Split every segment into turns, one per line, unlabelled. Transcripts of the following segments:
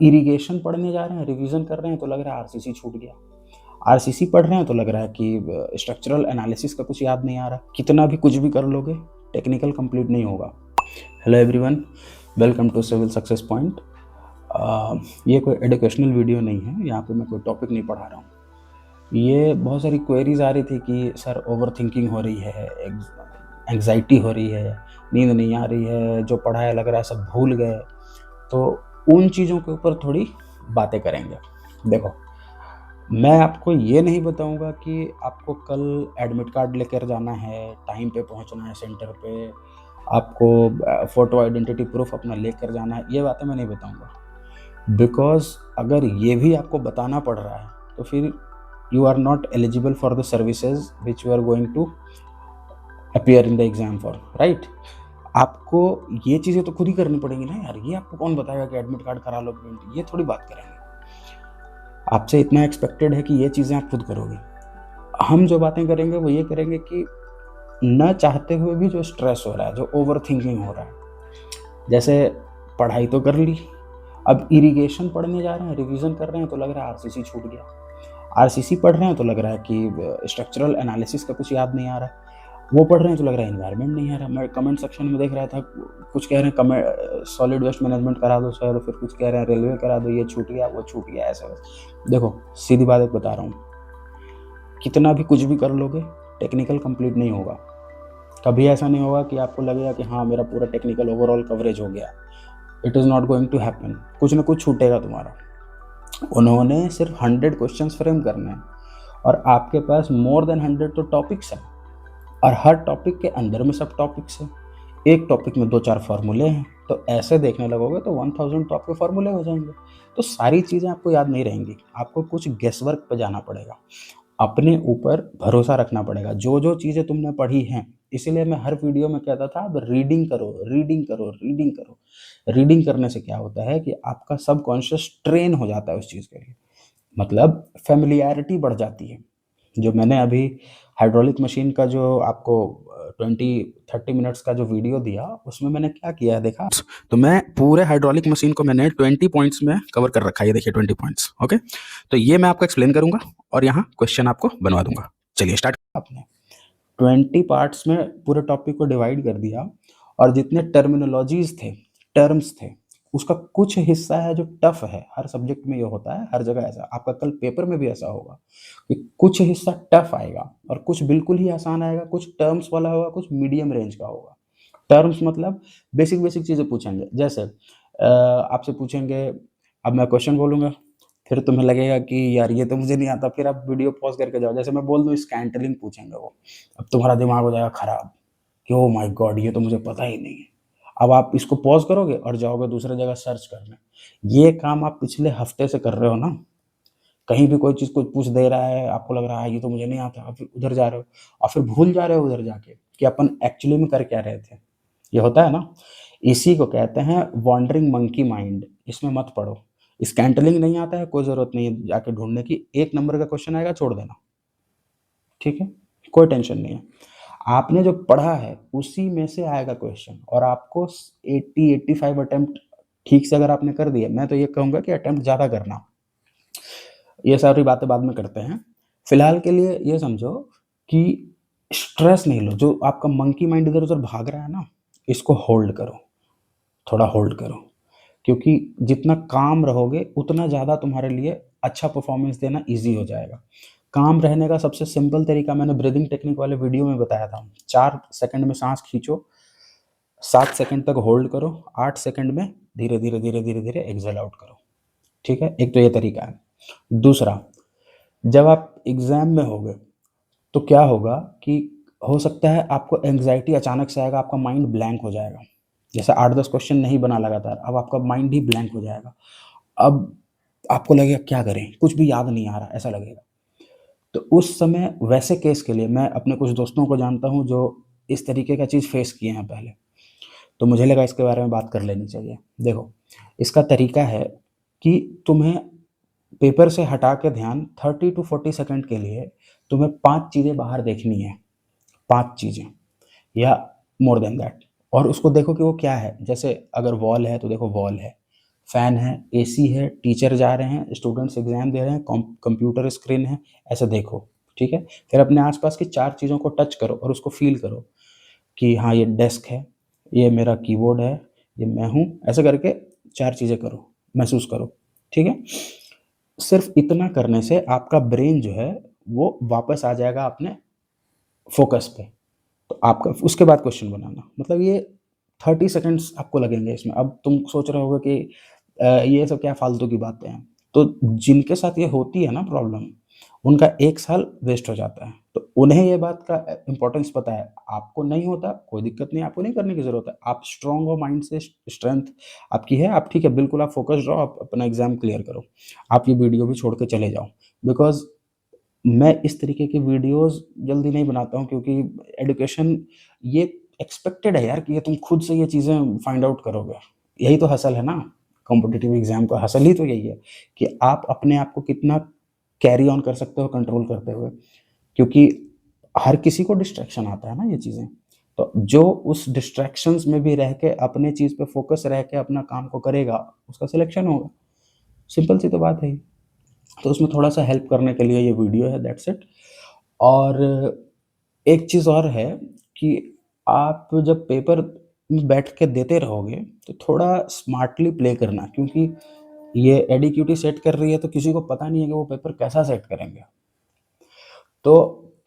Irrigation पढ़ने जा रहे हैं, रिवीजन कर रहे हैं तो लग रहा है आरसीसी छूट गया। आरसीसी पढ़ रहे हैं तो लग रहा है कि स्ट्रक्चरल एनालिसिस का कुछ याद नहीं आ रहा। कितना भी कुछ भी कर लोगे, टेक्निकल कंप्लीट नहीं होगा। Hello everyone, welcome to civil success point. ये कोई एजुकेशनल वीडियो नहीं है, यहाँ पे मैं कोई टॉपिक नहीं पढ़ा रहा हूँ। ये बहुत सारी क्वेरीज आ रही थी कि सर ओवर थिंकिंग हो रही है, एंग्जाइटी हो रही है, नींद नहीं आ रही है, जो पढ़ा है लग रहा है सब भूल गए। तो उन चीज़ों के ऊपर थोड़ी बातें करेंगे। देखो, मैं आपको ये नहीं बताऊंगा कि आपको कल एडमिट कार्ड लेकर जाना है, टाइम पे पहुंचना है सेंटर पे, आपको फ़ोटो आइडेंटिटी प्रूफ अपना लेकर जाना है, ये बातें मैं नहीं बताऊंगा। बिकॉज अगर ये भी आपको बताना पड़ रहा है तो फिर you are not eligible for the services which you are going to appear in the exam for, right. आपको ये चीज़ें तो खुद ही करनी पड़ेंगी ना यार। ये आपको कौन बताएगा कि एडमिट कार्ड करा लो, प्रिंट, ये थोड़ी बात करेंगे। आपसे इतना एक्सपेक्टेड है कि ये चीज़ें आप खुद करोगे। हम जो बातें करेंगे वो ये करेंगे कि न चाहते हुए भी जो स्ट्रेस हो रहा है, जो ओवर थिंकिंग हो रहा है, जैसे पढ़ाई तो कर ली, अब इरिगेशन पढ़ने जा रहे हैं, रिवीजन कर रहे हैं तो लग रहा है आरसीसी छूट गया। आरसीसी पढ़ रहे हैं तो लग रहा है कि स्ट्रक्चरल एनालिसिस का कुछ याद नहीं आ रहा। वो पढ़ रहे हैं तो लग रहा है एनवायरनमेंट नहीं आ रहा। मैं कमेंट सेक्शन में देख रहा था, कुछ कह रहे हैं सॉलिड वेस्ट मैनेजमेंट करा दो सर, फिर कुछ कह रहे हैं रेलवे करा दो, ये छूट गया वो छूट गया, ऐसा वैसा। देखो, सीधी बात एक बता रहा हूँ, कितना भी कुछ भी कर लोगे, टेक्निकल कंप्लीट नहीं होगा। कभी ऐसा नहीं होगा कि आपको लगेगा कि हाँ मेरा पूरा टेक्निकल ओवरऑल कवरेज हो गया। It is not going to happen. कुछ ना कुछ छूटेगा तुम्हारा। उन्होंने सिर्फ 100 क्वेश्चन फ्रेम करने हैं और आपके पास मोर देन 100 तो टॉपिक्स हैं, और हर टॉपिक के अंदर में सब टॉपिक्स हैं। एक टॉपिक में 2-4 फार्मूले हैं, तो ऐसे देखने लगोगे तो 1000 तो आपके फार्मूले हो जाएंगे। तो सारी चीज़ें आपको याद नहीं रहेंगी, आपको कुछ गेस वर्क पे जाना पड़ेगा, अपने ऊपर भरोसा रखना पड़ेगा। जो जो चीज़ें तुमने पढ़ी हैं, इसीलिए मैं हर वीडियो में कहता था अब रीडिंग करो, रीडिंग करो, रीडिंग करो। रीडिंग करने से क्या होता है कि आपका सबकॉन्शियस ट्रेन हो जाता है उस चीज़ के लिए, मतलब फेमिलियरिटी बढ़ जाती है। जो मैंने अभी हाइड्रोलिक मशीन का जो आपको 20-30 मिनट्स का जो वीडियो दिया, उसमें मैंने क्या किया है देखा? तो मैं पूरे हाइड्रोलिक मशीन को मैंने 20 पॉइंट्स में कवर कर रखा है। ये देखिए 20 पॉइंट्स, ओके। तो ये मैं आपको एक्सप्लेन करूंगा और यहाँ क्वेश्चन आपको बनवा दूंगा। चलिए स्टार्ट। आपने 20 पार्ट्स में पूरे टॉपिक को डिवाइड कर दिया, और जितने टर्मिनोलॉजीज थे, टर्म्स थे, उसका कुछ हिस्सा है जो टफ है। हर सब्जेक्ट में ये होता है, हर जगह ऐसा। आपका कल पेपर में भी ऐसा होगा कि कुछ हिस्सा टफ आएगा और कुछ बिल्कुल ही आसान आएगा, कुछ टर्म्स वाला होगा, कुछ मीडियम रेंज का होगा। टर्म्स मतलब बेसिक बेसिक चीज़ें पूछेंगे। जैसे आपसे पूछेंगे, अब मैं क्वेश्चन बोलूँगा, फिर तुम्हें लगेगा कि यार ये तो मुझे नहीं आता, फिर आप वीडियो पॉज करके जाओ। जैसे मैं बोल दूँ स्कैंटलिंग पूछेंगे वो, अब तुम्हारा दिमाग हो जाएगा खराब कि ओ माय गॉड, ये तो मुझे पता ही नहीं है। अब आप इसको पॉज करोगे और जाओगे दूसरी जगह सर्च करने। ये काम आप पिछले हफ्ते से कर रहे हो ना। कहीं भी कोई चीज़ कुछ पूछ दे रहा है, आपको लग रहा है ये तो मुझे नहीं आता, आप फिर उधर जा रहे हो और फिर भूल जा रहे हो उधर जाके कि अपन एक्चुअली में कर क्या रहे थे। ये होता है ना। इसी को कहते हैं वॉन्डरिंग मंकी माइंड। इसमें मत पढ़ो। स्कैंटलिंग नहीं आता है, कोई ज़रूरत नहीं है जाके ढूँढने की। 1 नंबर का क्वेश्चन आएगा, छोड़ देना, ठीक है? कोई टेंशन नहीं है। आपने जो पढ़ा है उसी में से आएगा क्वेश्चन, और आपको 80-85 अटेम्प्ट ठीक से अगर आपने कर दिए, मैं तो ये कहूँगा कि अटेम्प्ट ज़्यादा करना। ये सारी बातें बाद में करते हैं। फिलहाल के लिए ये समझो कि स्ट्रेस नहीं लो। जो आपका मंकी माइंड इधर-उधर भाग रहा है ना, इसको होल्ड करो, थोड़ा होल्ड करो। क्योंकि जितना काम रहोगे उतना ज़्यादा तुम्हारे लिए अच्छा परफॉर्मेंस देना ईज़ी हो जाएगा। काम रहने का सबसे सिंपल तरीका मैंने ब्रीदिंग टेक्निक वाले वीडियो में बताया था। 4 सेकंड में साँस खींचो, 7 सेकंड तक होल्ड करो, 8 सेकंड में धीरे-धीरे, धीरे-धीरे, धीरे एक्सहेल आउट करो। ठीक है? एक तो ये तरीका है। दूसरा, जब आप एग्ज़ाम में होगे तो क्या होगा कि हो सकता है आपको एंग्ज़ायटी अचानक से आएगा, आपका माइंड ब्लैंक हो जाएगा। जैसे 8-10 क्वेश्चन नहीं बना लगातार, अब आपका माइंड ही ब्लैंक हो जाएगा। अब आपको लगेगा क्या करें? कुछ भी याद नहीं आ रहा, ऐसा लगेगा। तो उस समय वैसे केस के लिए मैं अपने कुछ दोस्तों को जानता हूँ जो इस तरीके का चीज़ फेस किए हैं पहले। तो मुझे लगा इसके बारे में बात कर लेनी चाहिए। देखो, इसका तरीका है कि तुम्हें पेपर से हटा के ध्यान 30 टू 40 सेकंड के लिए तुम्हें 5 चीज़ें बाहर देखनी है। 5 चीज़ें या मोर देन दैट, और उसको देखो कि वो क्या है। जैसे अगर वॉल है तो देखो वॉल है, फैन है, एसी है, टीचर जा रहे हैं, स्टूडेंट्स एग्जाम दे रहे हैं, कंप्यूटर स्क्रीन है, ऐसा देखो, ठीक है। फिर अपने आसपास की 4 चीज़ों को टच करो और उसको फील करो कि हाँ ये डेस्क है, ये मेरा कीबोर्ड है, ये मैं हूँ, ऐसे करके 4 चीज़ें करो, महसूस करो, ठीक है। सिर्फ इतना करने से आपका ब्रेन जो है वो वापस आ जाएगा अपने फोकस पे। तो आपका उसके बाद क्वेश्चन बनाना, मतलब ये 30 सेकंड्स आपको लगेंगे इसमें। अब तुम सोच रहे होगे कि ये सब क्या फालतू की बातें हैं। तो जिनके साथ ये होती है ना प्रॉब्लम, उनका 1 साल वेस्ट हो जाता है। तो उन्हें ये बात का इम्पोर्टेंस पता है। आपको नहीं होता, कोई दिक्कत नहीं, आपको नहीं करने की ज़रूरत है। आप स्ट्रॉन्ग हो, माइंड से स्ट्रेंथ आपकी है, आप ठीक है, बिल्कुल आप फ़ोकस्ड रहो, आप अपना एग्ज़ाम क्लियर करो। आप ये वीडियो भी छोड़ के चले जाओ, बिकॉज़ मैं इस तरीके की वीडियोज़ जल्दी नहीं बनाता हूँ, क्योंकि एजुकेशन ये एक्सपेक्टेड है यार कि ये तुम खुद से ये चीज़ें फाइंड आउट करोगे। यही तो हसल है ना, कॉम्पिटिटिव एग्ज़ाम का हसल ही तो यही है कि आप अपने आप को कितना कैरी ऑन कर सकते हो कंट्रोल करते हुए। क्योंकि हर किसी को डिस्ट्रैक्शन आता है ना ये चीज़ें। तो जो उस डिस्ट्रैक्शंस में भी रह के अपने चीज़ पे फ़ोकस रह के अपना काम को करेगा, उसका सिलेक्शन होगा। सिंपल सी तो बात है ये। तो उसमें थोड़ा-सा हेल्प करने के लिए ये वीडियो है, दैट्स इट। और एक चीज़ और है कि आप जब पेपर में बैठ के देते रहोगे, तो थोड़ा स्मार्टली प्ले करना, क्योंकि ये एडीक्यूटी सेट कर रही है, तो किसी को पता नहीं है कि वो पेपर कैसा सेट करेंगे। तो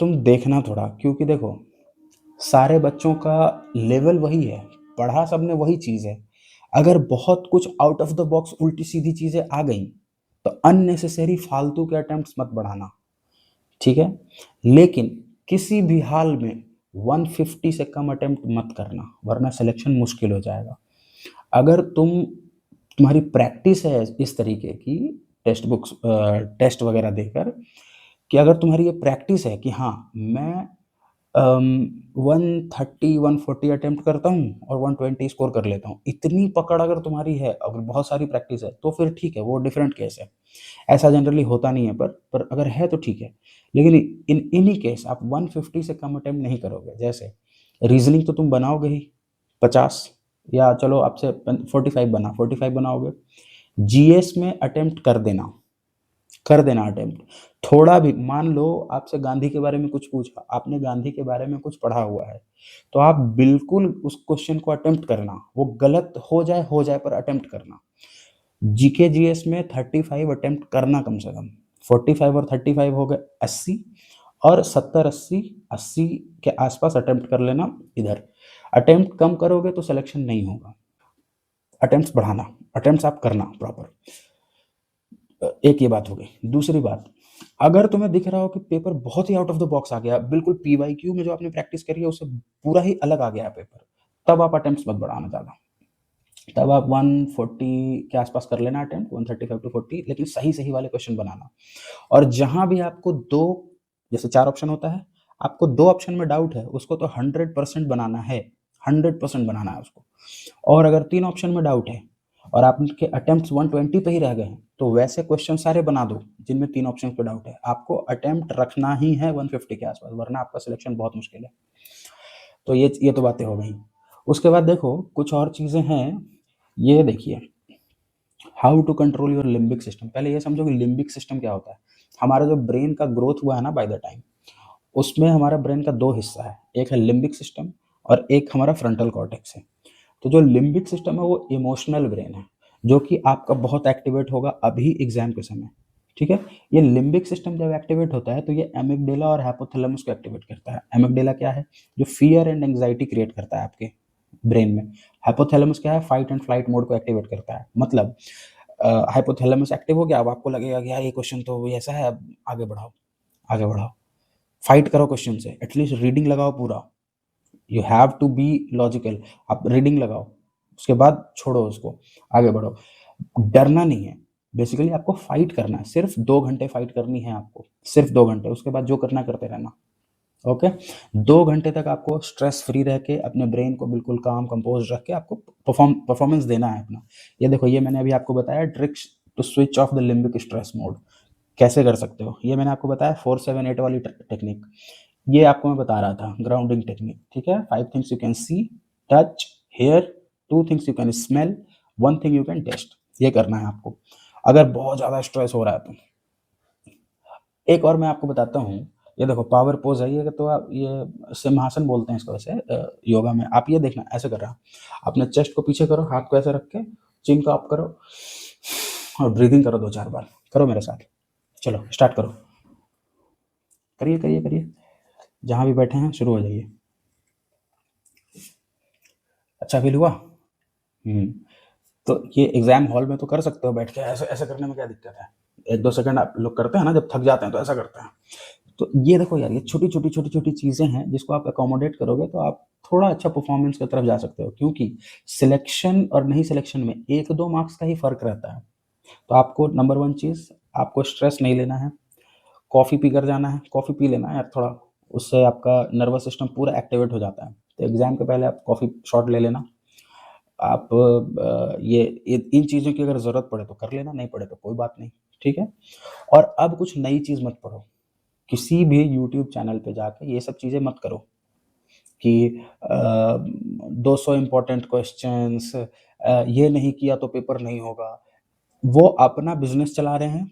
तुम देखना थोड़ा, क्योंकि देखो सारे बच्चों का लेवल वही है, पढ़ा सबने वही चीज़ है। अगर बहुत कुछ आउट ऑफ द बॉक्स उल्टी-सीधी चीज़ें आ गईं, तो अननेसेसरी फालतू के अटेम्प्ट्स मत बढ़ाना, ठीक है? लेकिन किसी भी हाल में 150 से कम अटेम्प्ट मत करना, वरना सिलेक्शन मुश्किल हो जाएगा। अगर तुम्हारी प्रैक्टिस है इस तरीके की टेस्ट वगैरह देकर, कि अगर तुम्हारी ये प्रैक्टिस है कि हाँ, मैं 130 140 अटेम्प्ट करता हूँ और 120 स्कोर कर लेता हूँ, इतनी पकड़ अगर तुम्हारी है, अगर बहुत सारी प्रैक्टिस है, तो फिर ठीक है, वो डिफरेंट केस है। ऐसा जनरली होता नहीं है, पर अगर है तो ठीक है। लेकिन इन एनी केस आप 150 से कम अटेम्प्ट नहीं करोगे। जैसे रीजनिंग तो तुम बनाओगे ही 50, या चलो आपसे 45 बनाओगे। जीएस में अटेम्प्ट कर देना अटेम्प्ट। थोड़ा भी, मान लो आपसे गांधी के बारे में कुछ पूछा, आपने गांधी के बारे में कुछ पढ़ा हुआ है, तो आप बिल्कुल उस क्वेश्चन को अटेम्प्ट करना, वो गलत हो जाए पर अटेम्प्ट करना। जीके जीएस में 35 अटेम्प्ट करना कम से कम। 45 और 35 हो गए 80, और 70 80 80 के आसपास अटेम्प्ट कर लेना। इधर अटेम्प्ट कम करोगे तो सिलेक्शन नहीं होगा। अटेम्प्ट्स बढ़ाना, अटेम्प्ट्स आप करना प्रॉपर। एक ये बात हो गई। दूसरी बात, अगर तुम्हें दिख रहा हो कि पेपर बहुत ही आउट ऑफ द बॉक्स आ गया, बिल्कुल पीवाईक्यू में जो आपने प्रैक्टिस करी है उससे पूरा ही अलग आ गया है पेपर, तब आप अटेम्प्ट्स मत बढ़ाना ज़्यादा। तब आप 140 के आसपास कर लेना अटेम्प्ट, 135 टू 40, लेकिन सही वाले क्वेश्चन बनाना। और जहां भी आपको दो, जैसे 4 ऑप्शन होता है, आपको 2 ऑप्शन में डाउट है, उसको तो 100% बनाना है, 100% बनाना है उसको। और अगर 3 ऑप्शन में डाउट है और आपके अटेम्प्ट्स 120 पे ही रह गए हैं, तो वैसे क्वेश्चन सारे बना दो जिनमें 3 ऑप्शन पे डाउट है। आपको अटेम्प्ट रखना ही है 150 के आसपास, वरना आपका सिलेक्शन बहुत मुश्किल है। तो ये तो बातें हो गई। उसके बाद देखो कुछ और चीज़ें हैं, ये देखिए, how to control your limbic system. पहले ये समझो कि लिम्बिक सिस्टम क्या होता है। हमारा जो ब्रेन का ग्रोथ हुआ है ना बाय द टाइम, उसमें हमारा ब्रेन का 2 हिस्सा है, एक है लिम्बिक सिस्टम और एक हमारा फ्रंटल कॉर्टेक्स है। तो जो लिम्बिक सिस्टम है वो इमोशनल ब्रेन है, जो कि आपका बहुत एक्टिवेट होगा अभी एग्जाम के समय, ठीक है। ये लिम्बिक सिस्टम जब एक्टिवेट होता है तो ये एमिगडेला और हाइपोथैलेमस को एक्टिवेट करता है। एमिगडेला क्या है, जो फियर एंड एंग्जाइटी क्रिएट करता है आपके ब्रेन में। हाइपोथैलेमस क्या है, फाइट एंड फ्लाइट मोड को एक्टिवेट करता है। मतलब हाइपोथैलेमस एक्टिव हो गया, अब आपको लगेगा कि यार ये क्वेश्चन तो ऐसा है, अब आगे बढ़ाओ, फाइट करो क्वेश्चन से, एटलीस्ट रीडिंग लगाओ पूरा। You have to be logical. आप रीडिंग लगाओ, उसके बाद छोड़ो उसको, आगे बढ़ो। डरना नहीं है, बेसिकली आपको फाइट करना है। सिर्फ 2 घंटे फाइट करनी है आपको, सिर्फ 2 घंटे। उसके बाद जो करना करते रहना, ओके। 2 घंटे तक आपको स्ट्रेस फ्री रह के अपने ब्रेन को बिल्कुल काम कंपोज रख के आपको परफॉर्मेंस देना है अपना। ये देखो, ये मैंने अभी आपको बताया tricks to switch off the limbic stress mode, कैसे कर सकते हो। ये मैंने आपको बताया 4-7-8 वाली टेक्निक। ये आपको मैं बता रहा था ग्राउंडिंग टेक्निक, ठीक है। 5 things you can see, touch, hear, 2 things you can smell, 1 thing you can taste. ये करना है आपको, अगर बहुत ज़्यादा स्ट्रेस हो रहा है तो। एक और मैं आपको बताता हूँ, ये देखो पावर पोज़ है ये, तो आप ये सिंहासन बोलते हैं इसको वैसे योगा में। आप ये देखना ऐसे कर रहा हूँ, अपने चेस्ट को पीछे करो, हाथ को ऐसे रख के, चिन को अप करो और ब्रीदिंग करो 2-4 बार। करो मेरे साथ, चलो स्टार्ट करो, करिए करिए करिए, जहाँ भी बैठे हैं शुरू हो जाइए। अच्छा फ़ील हुआ? तो ये एग्ज़ाम हॉल में तो कर सकते हो बैठ के, ऐसे ऐसे करने में क्या दिक्कत है? 1-2 सेकंड आप लोग करते हैं ना जब थक जाते हैं तो ऐसा करते हैं। तो ये देखो यार, ये छोटी-छोटी, छोटी-छोटी चीज़ें हैं जिसको आप अकोमोडेट करोगे तो आप थोड़ा अच्छा परफ़ॉर्मेंस की तरफ जा सकते हो, क्योंकि सिलेक्शन और नहीं सिलेक्शन में 1-2 मार्क्स का ही फ़र्क रहता है। तो आपको नंबर 1 चीज़, आपको स्ट्रेस नहीं लेना है, कॉफ़ी पीकर जाना है, कॉफ़ी पी लेना यार थोड़ा, उससे आपका नर्वस सिस्टम पूरा एक्टिवेट हो जाता है। तो एग्ज़ाम के पहले आप कॉफ़ी शॉट ले लेना। आप ये इन चीज़ों की अगर ज़रूरत पड़े तो कर लेना, नहीं पड़े तो कोई बात नहीं, ठीक है? और अब कुछ नई चीज़ मत पढ़ो, किसी भी यूट्यूब चैनल पे जाके ये सब चीज़ें मत करो कि 200 इम्पोर्टेंट क्वेश्चंस, ये नहीं किया तो पेपर नहीं होगा। वो अपना बिज़नेस चला रहे हैं,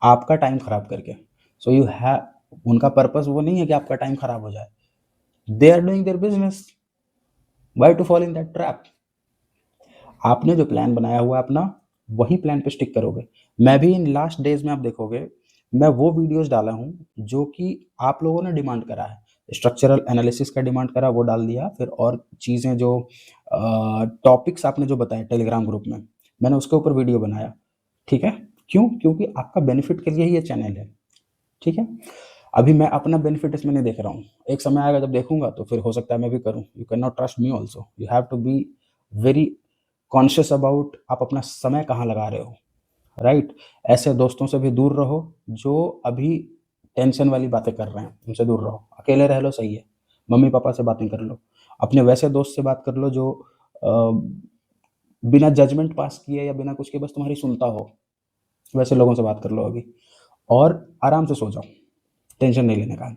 आपका टाइम खराब करके। सो यू हैव, उनका पर्पस वो नहीं है कि आपका टाइम खराब हो जाए। They are doing their business, why to fall in that trap? आपने जो प्लान बनाया हुआ है अपना, वही प्लान पे स्टिक करोगे। मैं भी इन लास्ट डेज़ में आप देखोगे, मैं वो वीडियोज़ डाला हूँ जो कि आप लोगों ने डिमांड करा है। स्ट्रक्चरल एनालिसिस का डिमांड करा, वो डाल दिया। फिर और चीज़ें जो टॉपिक्स आपने जो बताए टेलीग्राम ग्रुप में, मैंने उसके ऊपर वीडियो बनाया, ठीक है? क्यों? क्योंकि आपका बेनिफिट के लिए ही ये चैनल है, ठीक है? अभी मैं अपना बेनिफिट इसमें नहीं देख रहा हूँ। एक समय आएगा जब देखूँगा तो फिर हो सकता है मैं भी करूँ। You can not trust me also. You have to be very conscious about आप अपना समय कहाँ लगा रहे हो, राइट? ऐसे दोस्तों से भी दूर रहो जो अभी टेंशन वाली बातें कर रहे हैं, उनसे दूर रहो। अकेले रह लो, सही है। मम्मी-पापा से बातें कर लो। अपने वैसे दोस्त से बात कर लो जो बिना जजमेंट पास किए या बिना कुछ किए बस तुम्हारी सुनता हो। वैसे लोगों से बात कर लो अभी, और आराम से सो जाओ। टेंशन नहीं लेने का है।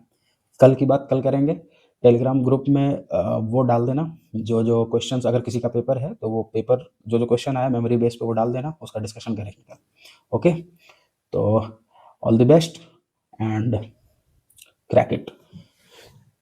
कल की बात कल करेंगे। टेलीग्राम ग्रुप में वो डाल देना, जो क्वेश्चंस, अगर किसी का पेपर है तो वो पेपर जो क्वेश्चन आया मेमोरी बेस पे वो डाल देना, उसका डिस्कशन करेंगे कल। ओके? तो all the best and crack it.